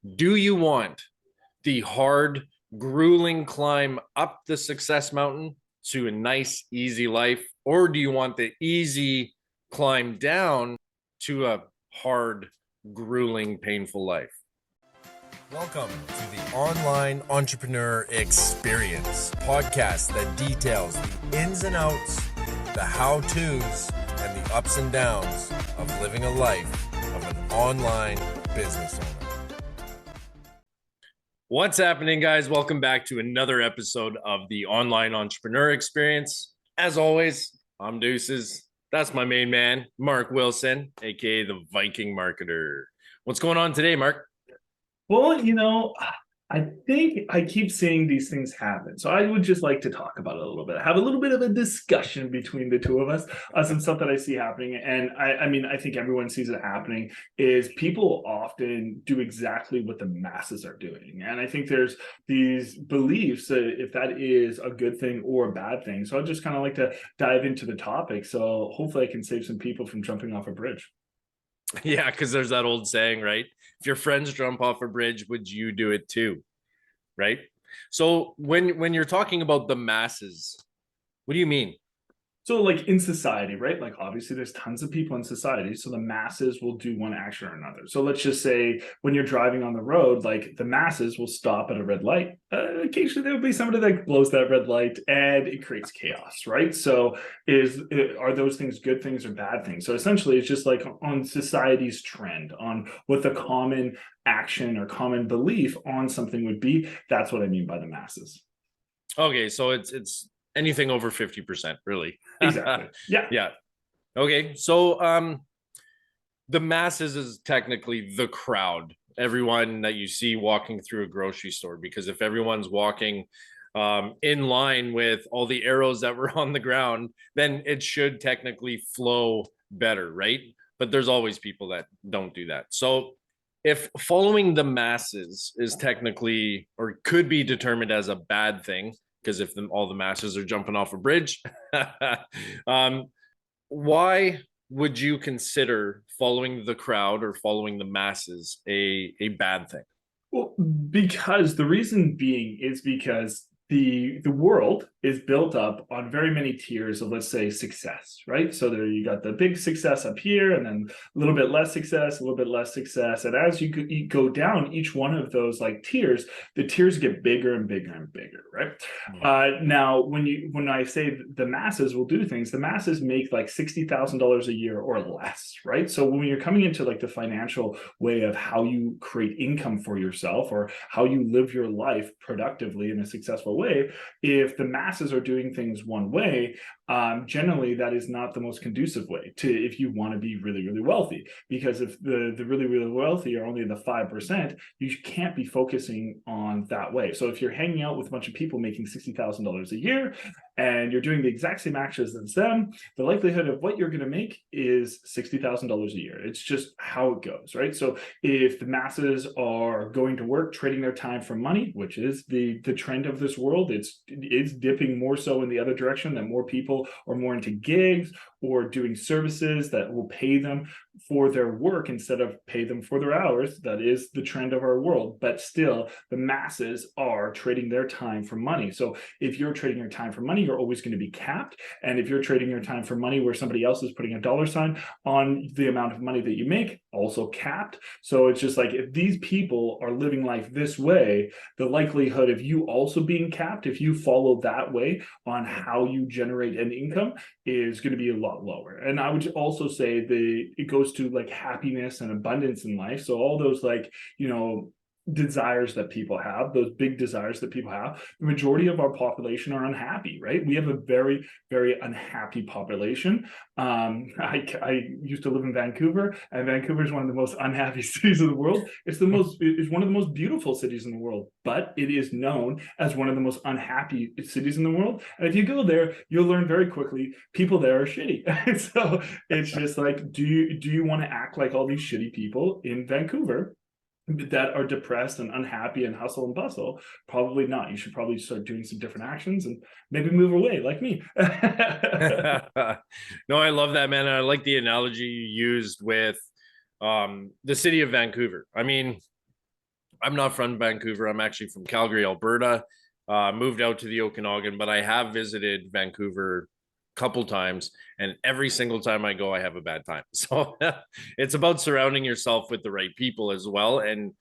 Do you want the hard, grueling climb up the success mountain to a nice, easy life? Or do you want the easy climb down to a hard, grueling, painful life? Welcome to the Online Entrepreneur Experience podcast that details the ins and outs, the how-tos, and the ups and downs of living a life of an online business owner. What's happening, guys? Welcome back to another episode of the Online Entrepreneur Experience. As always, I'm Deuces. That's my main man, Mark Wilson, aka the Viking marketer. What's going on today, Mark? Well, I think I keep seeing these things happen. So I would just like to talk about it a little bit, have a little bit of a discussion between the two of us on some stuff that I see happening. And I think everyone sees it happening is people often do exactly what the masses are doing. And I think there's these beliefs that if that is a good thing or a bad thing. So I'd just kind of like to dive into the topic. So hopefully I can save some people from jumping off a bridge. Yeah, because there's that old saying, right? If your friends jump off a bridge, would you do it too? Right? So when you're talking about the masses, what do you mean? So like in society, right? Like obviously there's tons of people in society. So the masses will do one action or another. So let's just say when you're driving on the road, like the masses will stop at a red light. Occasionally there will be somebody that blows that red light and it creates chaos, right? So are those things good things or bad things? So essentially it's just like on society's trend, on what the common action or common belief on something would be. That's what I mean by the masses. Okay, so it's anything over 50%, really. Exactly. Yeah. Yeah. Okay. So the masses is technically the crowd, everyone that you see walking through a grocery store, because if everyone's walking in line with all the arrows that were on the ground, then it should technically flow better, right? But there's always people that don't do that. So if following the masses is technically or could be determined as a bad thing, because if all the masses are jumping off a bridge, why would you consider following the crowd or following the masses a bad thing? Well, because the reason being is because the world is built up on very many tiers of, let's say, success, right? So there you got the big success up here, and then a little bit less success, a little bit less success, and as you go down each one of those like tiers, the tiers get bigger and bigger and bigger, right? Now, when I say the masses will do things, the masses make like $60,000 a year or less, right? So when you're coming into like the financial way of how you create income for yourself or how you live your life productively in a successful way, if the masses are doing things one way, generally that is not the most conducive way to if you want to be really, really wealthy. Because if the really, really wealthy are only the 5%, you can't be focusing on that way. So if you're hanging out with a bunch of people making $60,000 a year and you're doing the exact same actions as them, the likelihood of what you're going to make is $60,000 a year. It's just how it goes, right? So if the masses are going to work, trading their time for money, which is the trend of this world, it's dipping more so in the other direction, that more people are more into gigs or doing services that will pay them for their work instead of pay them for their hours. That is the trend of our world. But still, the masses are trading their time for money. So if you're trading your time for money, you're always going to be capped. And if you're trading your time for money where somebody else is putting a dollar sign on the amount of money that you make, also capped. So it's just like if these people are living life this way, the likelihood of you also being capped, if you follow that way on how you generate an income, is going to be a lot lower. And I would also say it goes to like happiness and abundance in life. So all those like, desires that people have, those big desires that people have, the majority of our population are unhappy, right? We have a very, very unhappy population. I used to live in Vancouver, and Vancouver is one of the most unhappy cities in the world. It's one of the most beautiful cities in the world, but it is known as one of the most unhappy cities in the world. And if you go there, you'll learn very quickly people there are shitty. So it's just like, do you want to act like all these shitty people in Vancouver that are depressed and unhappy and hustle and bustle? Probably not. You should probably start doing some different actions and maybe move away like me. No, I love that, man. And I like the analogy you used with the city of Vancouver. I mean, I'm not from Vancouver. I'm actually from Calgary, Alberta. Moved out to the Okanagan, but I have visited Vancouver a couple times, and every single time I go, I have a bad time. So it's about surrounding yourself with the right people as well. And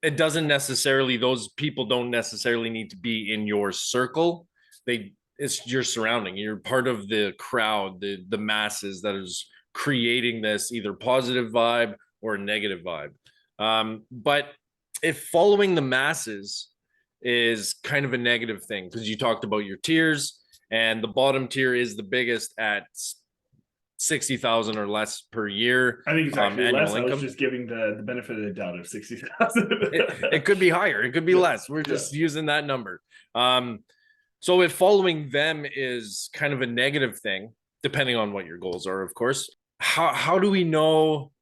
it doesn't necessarily, those people don't necessarily need to be in your circle. It's your surrounding. You're part of the crowd, the masses that is creating this either positive vibe or a negative vibe. But if following the masses is kind of a negative thing, because you talked about your tiers, and the bottom tier is the biggest at 60,000 or less per year. I think it's actually less. Annual I was income. just giving the benefit of the doubt of 60,000. It could be higher, it could be less. We're just using that number. So if following them is kind of a negative thing, depending on what your goals are, of course, how do we know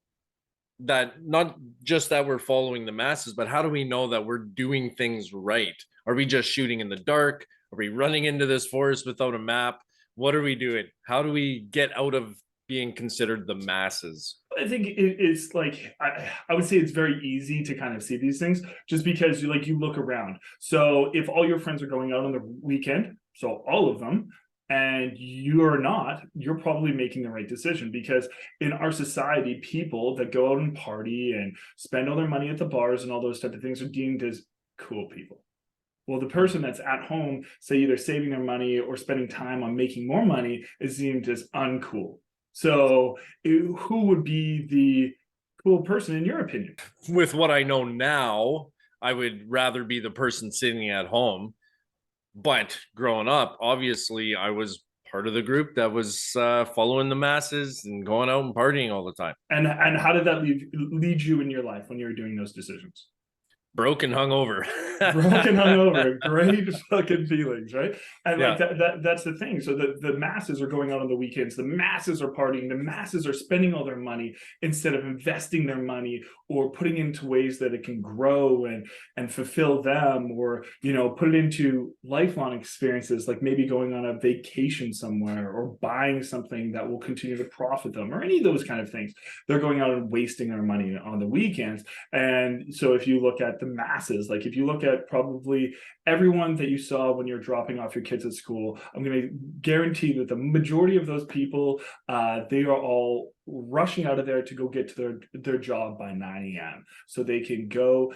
that, not just that we're following the masses, but how do we know that we're doing things right? Are we just shooting in the dark? Are we running into this forest without a map? What are we doing? How do we get out of being considered the masses? I think it's like I would say it's very easy to kind of see these things just because you look around. So if all your friends are going out on the weekend, so all of them, and you're not, you're probably making the right decision, because in our society, people that go out and party and spend all their money at the bars and all those type of things are deemed as cool people. Well, the person that's at home, say either saving their money or spending time on making more money, is deemed as uncool. So who would be the cool person in your opinion? With what I know now, I would rather be the person sitting at home. But growing up, obviously, I was part of the group that was following the masses and going out and partying all the time. And how did that lead you in your life when you were doing those decisions? Broken hungover. Broken hungover, great fucking feelings, right? And like that's the thing. So the masses are going out on the weekends, the masses are partying, the masses are spending all their money instead of investing their money or putting into ways that it can grow and fulfill them, or put it into lifelong experiences, like maybe going on a vacation somewhere or buying something that will continue to profit them, or any of those kind of things. They're going out and wasting their money on the weekends. And so if you look at the masses, like if you look at probably everyone that you saw when you're dropping off your kids at school, I'm going to guarantee that the majority of those people, they are all rushing out of there to go get to their job by 9 a.m. so they can go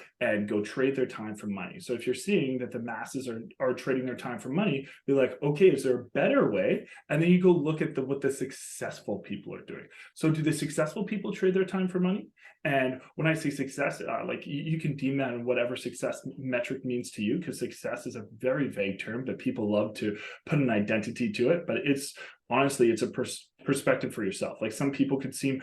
trade their time for money. So if you're seeing that the masses are trading their time for money, you're like, okay, is there a better way? And then you go look at what the successful people are doing. So do the successful people trade their time for money? And when I say success, like you can deem that in whatever success metric means to you, because success is a very vague term, but people love to put an identity to it. But it's honestly, it's a perspective for yourself. Like some people could seem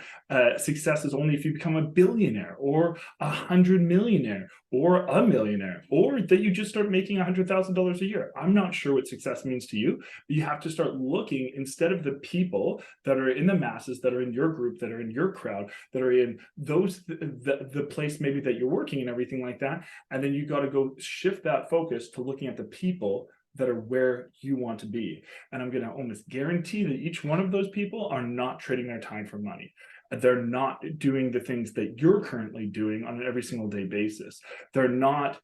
success is only if you become a billionaire or 100 millionaire or a millionaire, or that you just start making $100,000 a year. I'm not sure what success means to you. You have to start looking, instead of the people that are in the masses, that are in your group, that are in your crowd, that are in those the place maybe that you're working and everything like that. And then you got to go shift that focus to looking at the people that are where you want to be. And I'm going to almost guarantee that each one of those people are not trading their time for money. They're not doing the things that you're currently doing on an every single day basis. They're not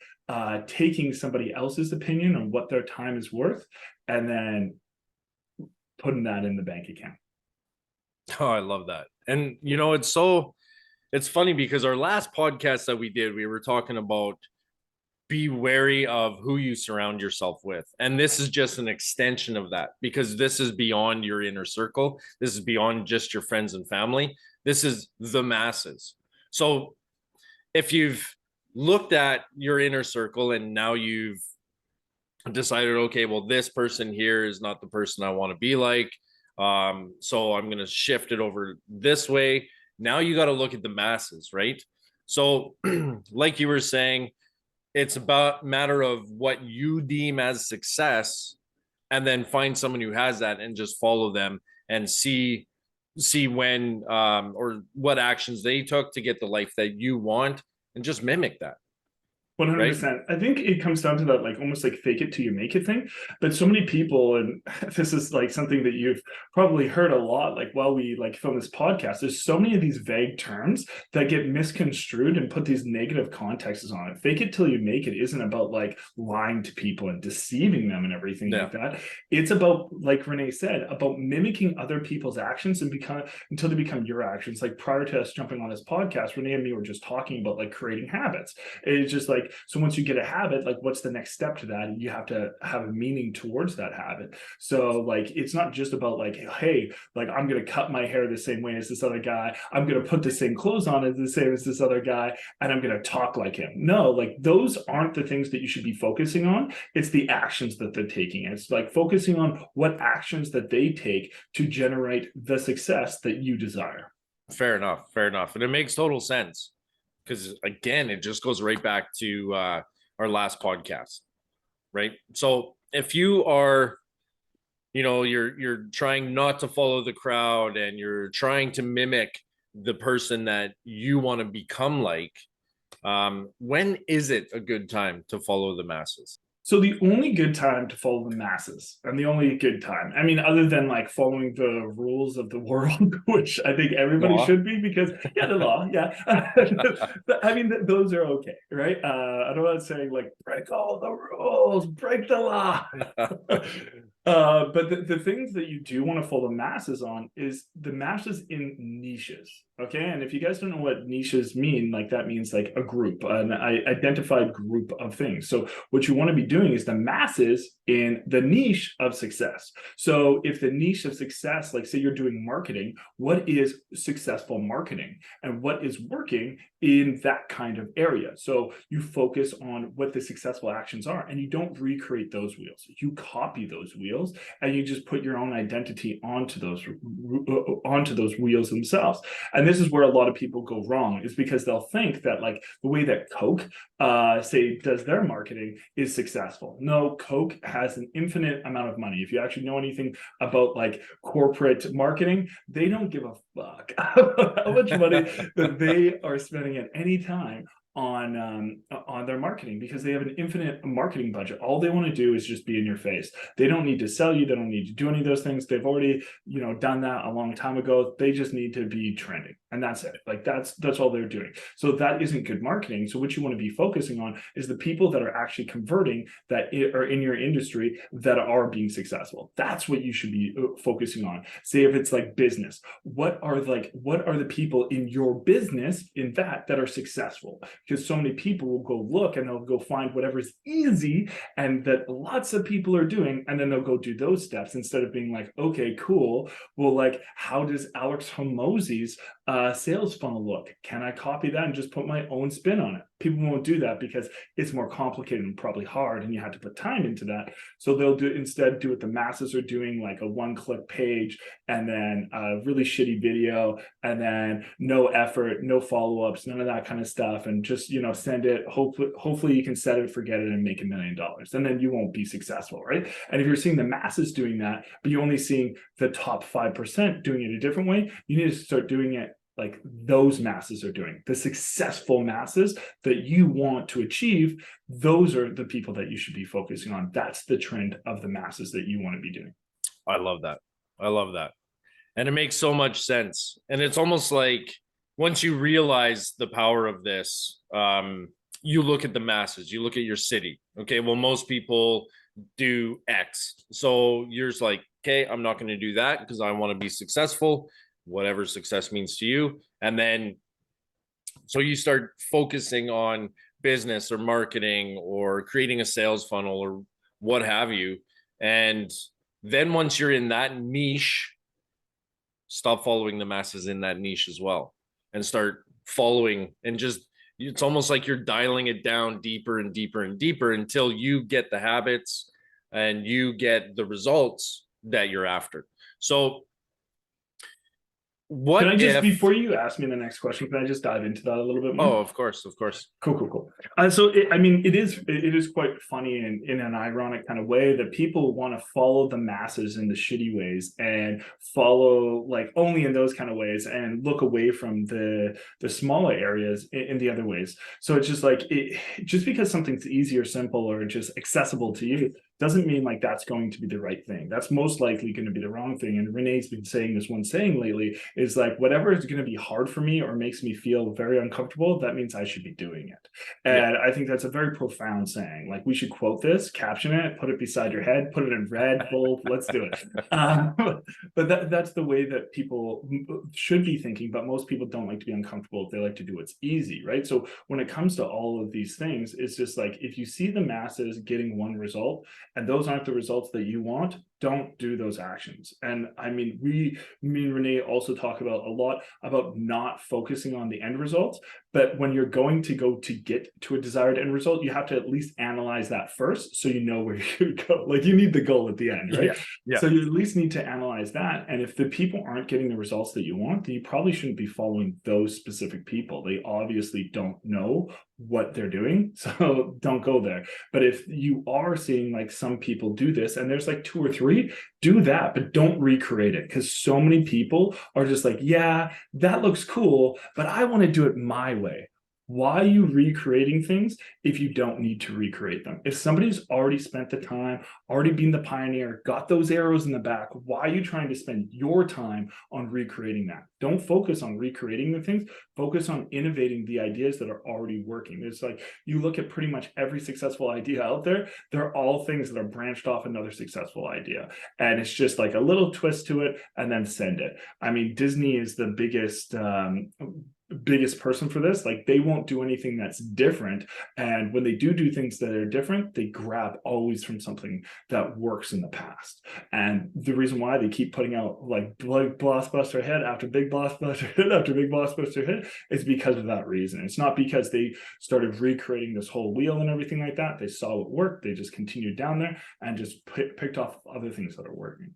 taking somebody else's opinion on what their time is worth and then putting that in the bank account. Oh, I love that. And it's funny because our last podcast that we did, we were talking about be wary of who you surround yourself with. And this is just an extension of that, because this is beyond your inner circle. This is beyond just your friends and family. This is the masses. So if you've looked at your inner circle and now you've decided, okay, well, this person here is not the person I want to be like. So I'm going to shift it over this way. Now you got to look at the masses, right? So like you were saying, it's about matter of what you deem as success, and then find someone who has that and just follow them and see when or what actions they took to get the life that you want, and just mimic that. right? 100%. I think it comes down to that, like almost like fake it till you make it thing. But so many people, and this is like something that you've probably heard a lot, like while we like film this podcast, there's so many of these vague terms that get misconstrued and put these negative contexts on it. Fake it till you make it isn't about like lying to people and deceiving them and everything Yeah. like that. It's about, like Renee said, about mimicking other people's actions and become until they become your actions. Like prior to us jumping on this podcast, Renee and me were just talking about like creating habits. It's just like, so once you get a habit, like what's the next step to that? And you have to have a meaning towards that habit. So like, it's not just about like, hey, like I'm going to cut my hair the same way as this other guy. I'm going to put the same clothes on as the same as this other guy. And I'm going to talk like him. No, like those aren't the things that you should be focusing on. It's the actions that they're taking. It's like focusing on what actions that they take to generate the success that you desire. Fair enough. Fair enough. And it makes total sense because, again, it just goes right back to our last podcast, right? So if you are, you're trying not to follow the crowd and you're trying to mimic the person that you want to become like, when is it a good time to follow the masses? So the only good time to follow the masses, and the only good time, I mean, other than like following the rules of the world, which I think everybody Law. should be, because yeah, the law, yeah. I mean, those are okay, right? I don't want to say like break all the rules, break the law. But the things that you do want to follow the masses on is the masses in niches. Okay. And if you guys don't know what niches mean, like that means like a group, an identified group of things. So what you want to be doing is the masses in the niche of success. So if the niche of success, like say you're doing marketing, what is successful marketing and what is working in that kind of area? So you focus on what the successful actions are and you don't recreate those wheels. You copy those wheels and you just put your own identity onto those wheels themselves. And this is where a lot of people go wrong, is because they'll think that like the way that Coke say does their marketing is successful. No, Coke has an infinite amount of money. If you actually know anything about like corporate marketing, they don't give a fuck how much money that they are spending at any time on their marketing, because they have an infinite marketing budget. All they want to do is just be in your face. They don't need to sell you. They don't need to do any of those things. They've already, done that a long time ago. They just need to be trending, and that's it. Like that's all they're doing. So that isn't good marketing. So what you want to be focusing on is the people that are actually converting, that are in your industry, that are being successful. That's what you should be focusing on. Say if it's like business, what are the people in your business in that are successful? Because so many people will go look and they'll go find whatever's easy and that lots of people are doing, and then they'll go do those steps instead of being like, okay, cool. Well, like, how does Alex Hormozi's sales funnel look? Can I copy that and just put my own spin on it? People won't do that because it's more complicated and probably hard, and you have to put time into that. So they'll instead do what the masses are doing, like a one-click page and then a really shitty video and then no effort, no follow-ups, none of that kind of stuff, and just send it. Hopefully you can set it, forget it, and make $1 million, and then you won't be successful, right? And if you're seeing the masses doing that, but you're only seeing the top 5% doing it a different way, you need to start doing it like those masses are doing. The successful masses that you want to achieve, those are the people that you should be focusing on. That's the trend of the masses that you want to be doing. I love that. I love that. And it makes so much sense. And it's almost like once you realize the power of this, you look at the masses, you look at your city. Okay, well, most people do X. So you're just like, okay, I'm not going to do that because I want to be successful, whatever success means to you. And then, so you start focusing on business or marketing or creating a sales funnel or what have you. And then once you're in that niche, stop following the masses in that niche as well and start following, and just, it's almost like you're dialing it down deeper and deeper and deeper until you get the habits and you get the results that you're after. So Can What I just, if? before you ask me the next question, can I just dive into that a little bit Oh, more? of course, of course. Cool. So I mean, it is quite funny in an ironic kind of way that people want to follow the masses in the shitty ways and follow like only in those kind of ways and look away from the smaller areas in the other ways. So it's just like just because something's easy or simple or just accessible to you doesn't mean like that's going to be the right thing. That's most likely going to be the wrong thing. And Renee's been saying this one saying lately is like, whatever is going to be hard for me or makes me feel very uncomfortable, that means I should be doing it. Yeah, And I think that's a very profound saying. Like, we should quote this, caption it, put it beside your head, put it in red, bold, let's do it. But that's the way that people should be thinking. But most people don't like to be uncomfortable. They like to do what's easy, right? So when it comes to all of these things, it's just like, if you see the masses getting one result, and those aren't the results that you want, don't do those actions. And I mean, me and Renee also talk about a lot about not focusing on the end results. But when you're going to go to get to a desired end result, you have to at least analyze that first so you know where you go. Like, you need the goal at the end, right? yeah. So you at least need to analyze that. And if the people aren't getting the results that you want, then you probably shouldn't be following those specific people. They obviously don't know what they're doing, so don't go there. But if you are seeing like some people do this and there's like two or three, do that, but don't recreate it, because so many people are just like, yeah, that looks cool, but I want to do it my way. Why are you recreating things if you don't need to recreate them? If somebody's already spent the time, already been the pioneer, got those arrows in the back, why are you trying to spend your time on recreating that? Don't focus on recreating the things, focus on innovating the ideas that are already working. It's like, you look at pretty much every successful idea out there, they're all things that are branched off another successful idea. And it's just like a little twist to it and then send it. I mean, Disney is the biggest person for this. Like, they won't do anything that's different, and when they do things that are different, they grab always from something that works in the past. And the reason why they keep putting out like blockbuster hit after big blockbuster hit after big blockbuster hit is because of that reason. It's not because they started recreating this whole wheel and everything like that. They saw what worked, they just continued down there and just picked off other things that are working.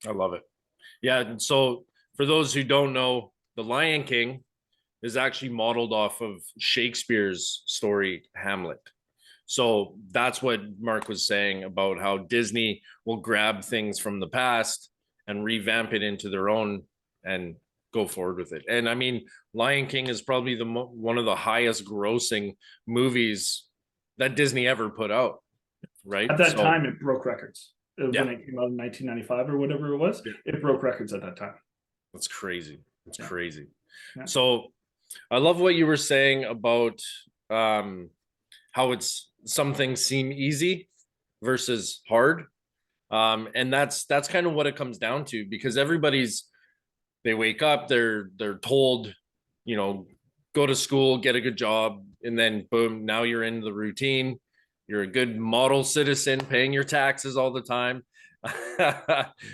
I love it. Yeah. And so for those who don't know, The Lion King is actually modeled off of Shakespeare's story, Hamlet. So that's what Mark was saying about how Disney will grab things from the past and revamp it into their own and go forward with it. And I mean, Lion King is probably one of the highest grossing movies that Disney ever put out, right? At that time, it broke records. Yeah. When it came out in 1995 or whatever it was, it broke records at that time. That's crazy. It's crazy. Yeah. So I love what you were saying about how it's some things seem easy versus hard. And that's kind of what it comes down to, because they wake up, they're told, go to school, get a good job, and then boom, now you're in the routine. You're a good model citizen, paying your taxes all the time.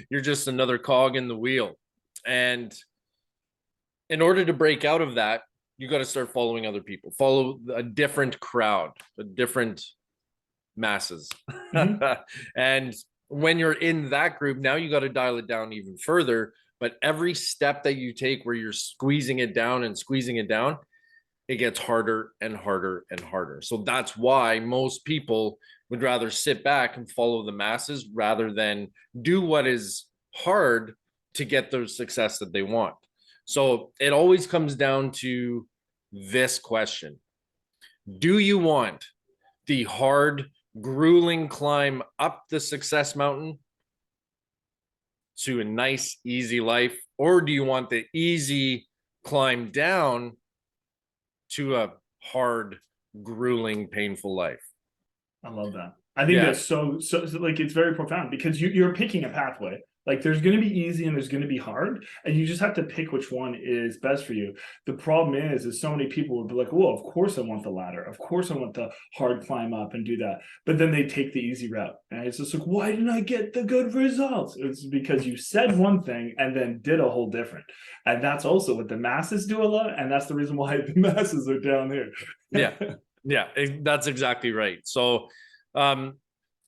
You're just another cog in the wheel. And in order to break out of that, you got to start following other people, follow a different crowd, a different masses. Mm-hmm. And when you're in that group, now you got to dial it down even further. But every step that you take where you're squeezing it down and squeezing it down, it gets harder and harder and harder. So that's why most people would rather sit back and follow the masses rather than do what is hard to get the success that they want. So it always comes down to this question. Do you want the hard, grueling climb up the success mountain to a nice, easy life? Or do you want the easy climb down to a hard, grueling, painful life? I love that. I think that's so like, it's very profound, because you're picking a pathway. Like, there's going to be easy and there's going to be hard, and you just have to pick which one is best for you. The problem is so many people would be like, well, of course I want the ladder. Of course I want the hard climb up and do that. But then they take the easy route. And it's just like, why didn't I get the good results? It's because you said one thing and then did a whole different. And that's also what the masses do a lot. And that's the reason why the masses are down here. Yeah, that's exactly right. So now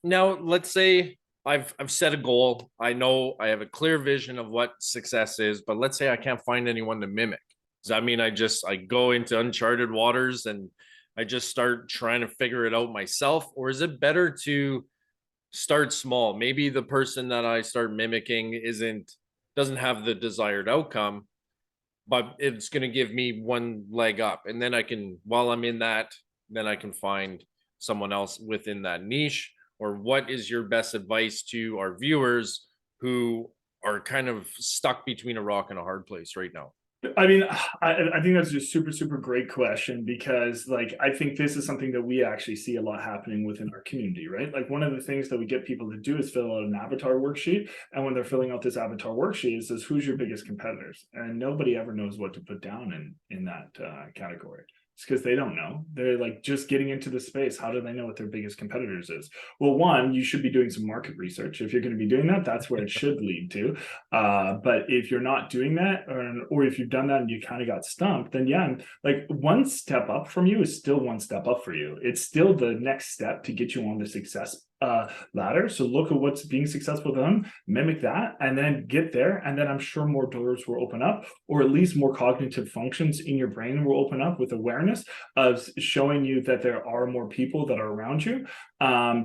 let's say I've set a goal. I know I have a clear vision of what success is, but let's say I can't find anyone to mimic. Does that mean I go into uncharted waters and I just start trying to figure it out myself? Or is it better to start small? Maybe the person that I start mimicking doesn't have the desired outcome, but it's going to give me one leg up. And then while I'm in that, then I can find someone else within that niche. Or what is your best advice to our viewers who are kind of stuck between a rock and a hard place right now? I mean, I think that's just super, super great question, because like I think this is something that we actually see a lot happening within our community, right? Like one of the things that we get people to do is fill out an avatar worksheet. And when they're filling out this avatar worksheet, it says, who's your biggest competitors? And nobody ever knows what to put down in that category. It's because they don't know. They're like just getting into the space. How do they know what their biggest competitors is? Well, one, you should be doing some market research. If you're going to be doing that, that's where it should lead to. But if you're not doing that, or if you've done that and you kind of got stumped, then yeah, like one step up from you is still one step up for you. It's still the next step to get you on the success ladder. So look at what's being successful to them, mimic that, and then get there. And then I'm sure more doors will open up, or at least more cognitive functions in your brain will open up with awareness of showing you that there are more people that are around you.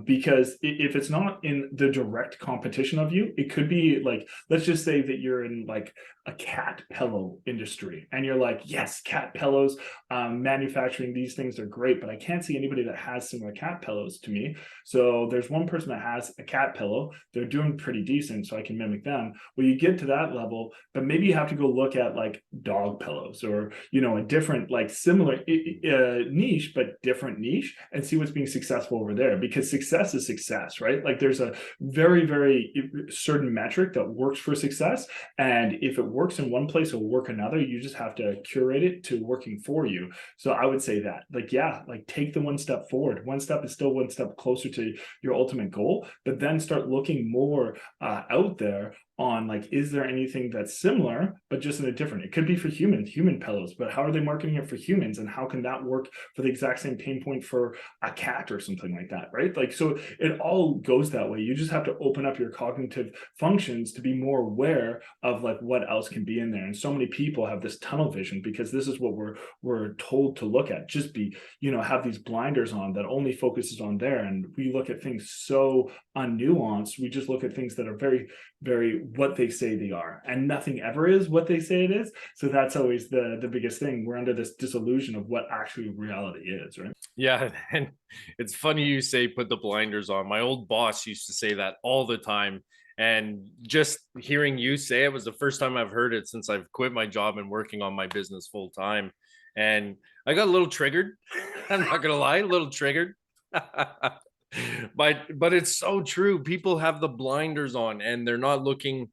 Because if it's not in the direct competition of you, it could be like, let's just say that you're in like a cat pillow industry and you're like, yes, cat pillows, manufacturing these things are great, but I can't see anybody that has similar cat pillows to me. So there's one person that has a cat pillow, they're doing pretty decent, so I can mimic them. Well, you get to that level, but maybe you have to go look at like dog pillows, or a different, like similar niche, but different niche, and see what's being successful over there. Because success is success, right? Like there's a very, very certain metric that works for success, and if it works in one place, it'll work another. You just have to curate it to working for you. So I would say that, like, yeah, like take the one step forward. One step is still one step closer to your ultimate goal, but then start looking more out there on like, is there anything that's similar but just in a different, it could be for human pillows, but how are they marketing it for humans, and how can that work for the exact same pain point for a cat or something like that, right? Like, so it all goes that way. You just have to open up your cognitive functions to be more aware of like what else can be in there. And so many people have this tunnel vision because this is what we're told to look at. Just be, have these blinders on that only focuses on there, and we look at things so unnuanced. We just look at things that are very, very what they say they are, and nothing ever is what they say it is. So that's always the biggest thing. We're under this disillusion of what actually reality is, right? Yeah, and it's funny you say put the blinders on. My old boss used to say that all the time, and just hearing you say it was the first time I've heard it since I've quit my job and working on my business full time. And I got a little triggered. I'm not gonna lie, a little triggered. But it's so true. People have the blinders on and they're not looking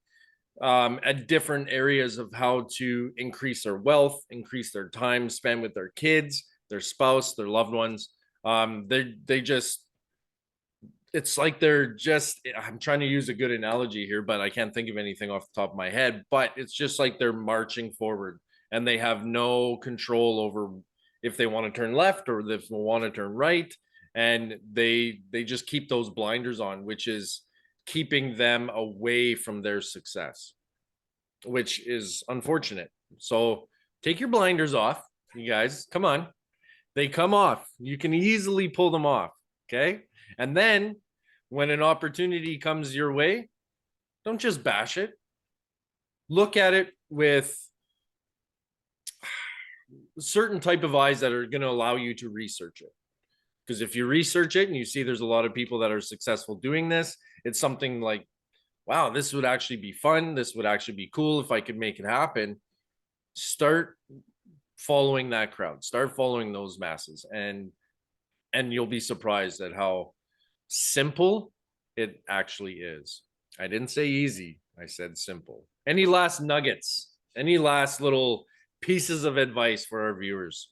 at different areas of how to increase their wealth, increase their time spent with their kids, their spouse, their loved ones. They just, it's like they're just, I'm trying to use a good analogy here, but I can't think of anything off the top of my head. But it's just like they're marching forward and they have no control over if they want to turn left or if they want to turn right. And they just keep those blinders on, which is keeping them away from their success, which is unfortunate. So take your blinders off, you guys. Come on. They come off. You can easily pull them off. Okay. And then when an opportunity comes your way, don't just bash it. Look at it with certain type of eyes that are going to allow you to research it. Because if you research it and you see there's a lot of people that are successful doing this, it's something like, wow, this would actually be fun. This would actually be cool if I could make it happen. Start following that crowd. Start following those masses, and you'll be surprised at how simple it actually is. I didn't say easy. I said simple. Any last nuggets? Any last little pieces of advice for our viewers?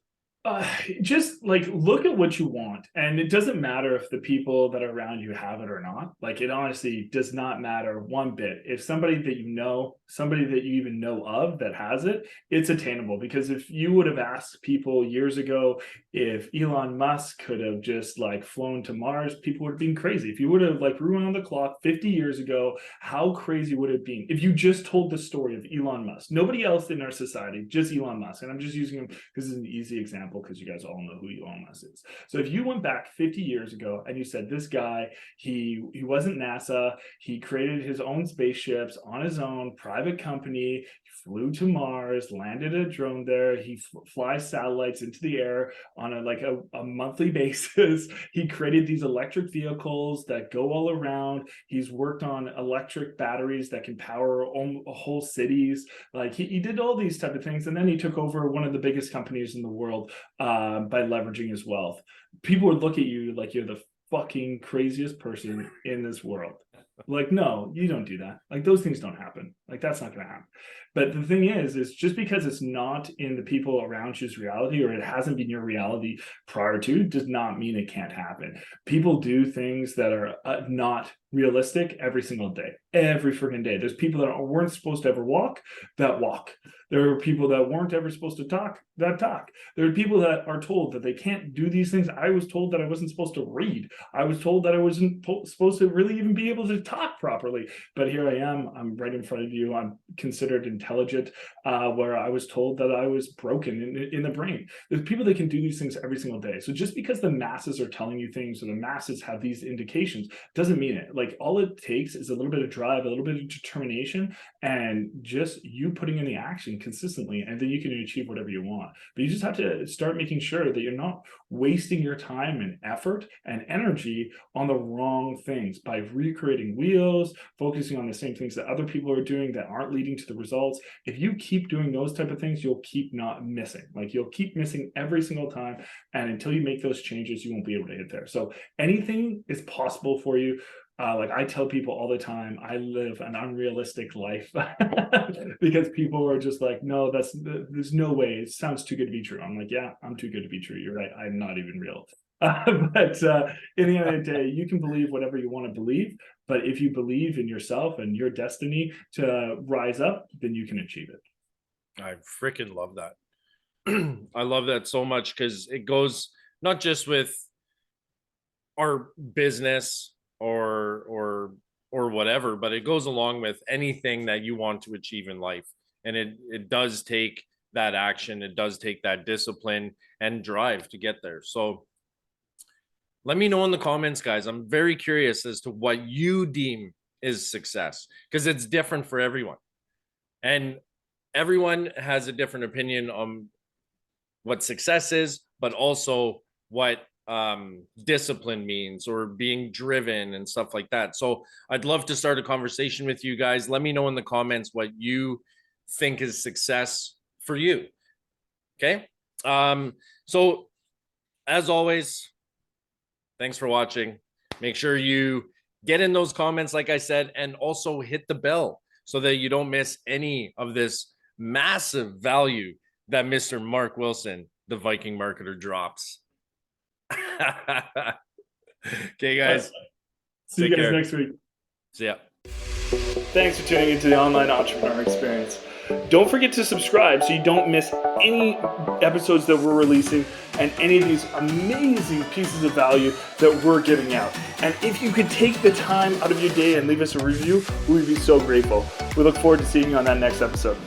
Just like look at what you want, and it doesn't matter if the people that are around you have it or not. Like it honestly does not matter one bit. If somebody that you know, somebody that you even know of that has it, it's attainable. Because if you would have asked people years ago if Elon Musk could have just like flown to Mars, people would have been crazy. If you would have like rewound the clock 50 years ago, how crazy would it have been if you just told the story of Elon Musk? Nobody else in our society, just Elon Musk. And I'm just using him because this is an easy example because you guys all know who Elon Musk is. So if you went back 50 years ago and you said this guy, he wasn't NASA, he created his own spaceships on his own private company, flew to Mars, landed a drone there, he flies satellites into the air on a monthly basis. He created these electric vehicles that go all around. He's worked on electric batteries that can power whole cities. Like he did all these type of things, and then he took over one of the biggest companies in the world by leveraging his wealth. People would look at you like you're the fucking craziest person in this world. Like, no, you don't do that. Like those things don't happen. Like that's not going to happen. But the thing is just because it's not in the people around you's reality, or it hasn't been your reality prior to, does not mean it can't happen. People do things that are not realistic every single day, every freaking day. There's people that weren't supposed to ever walk that walk. There are people that weren't ever supposed to talk that talk. There are people that are told that they can't do these things. I was told that I wasn't supposed to read. I was told that I wasn't supposed to really even be able to talk properly. But here I am. I'm right in front of you. I'm considered intelligent, where I was told that I was broken in the brain. There's people that can do these things every single day. So just because the masses are telling you things, or the masses have these indications, doesn't mean it. Like all it takes is a little bit of drive, a little bit of determination, and just you putting in the action consistently, and then you can achieve whatever you want. But you just have to start making sure that you're not wasting your time and effort and energy on the wrong things by recreating wheels, focusing on the same things that other people are doing that aren't leading to the results. If you keep doing those type of things, you'll keep not missing. Like you'll keep missing every single time, and until you make those changes, you won't be able to get there. So anything is possible for you. Like I tell people all the time, I live an unrealistic life because people are just like, no, there's no way. It sounds too good to be true. I'm like, yeah, I'm too good to be true. You're right. I'm not even real. But in the end of the day, you can believe whatever you want to believe. But if you believe in yourself and your destiny to rise up, then you can achieve it. I freaking love that. I love that so much because it goes not just with our business or whatever, but it goes along with anything that you want to achieve in life. And it does take that action, it does take that discipline and drive to get there. So let me know in the comments, guys. I'm very curious as to what you deem is success, because it's different for everyone, and everyone has a different opinion on what success is, but also what discipline means, or being driven and stuff like that. So I'd love to start a conversation with you guys. Let me know in the comments what you think is success for you. Okay. So as always, thanks for watching. Make sure you get in those comments, like I said, and also hit the bell so that you don't miss any of this massive value that Mr. Mark Wilson, the Viking marketer, drops. Okay, guys. See you guys next week. See ya. Thanks for tuning into the Online Entrepreneur Experience. Don't forget to subscribe so you don't miss any episodes that we're releasing and any of these amazing pieces of value that we're giving out. And if you could take the time out of your day and leave us a review, we would be so grateful. We look forward to seeing you on that next episode.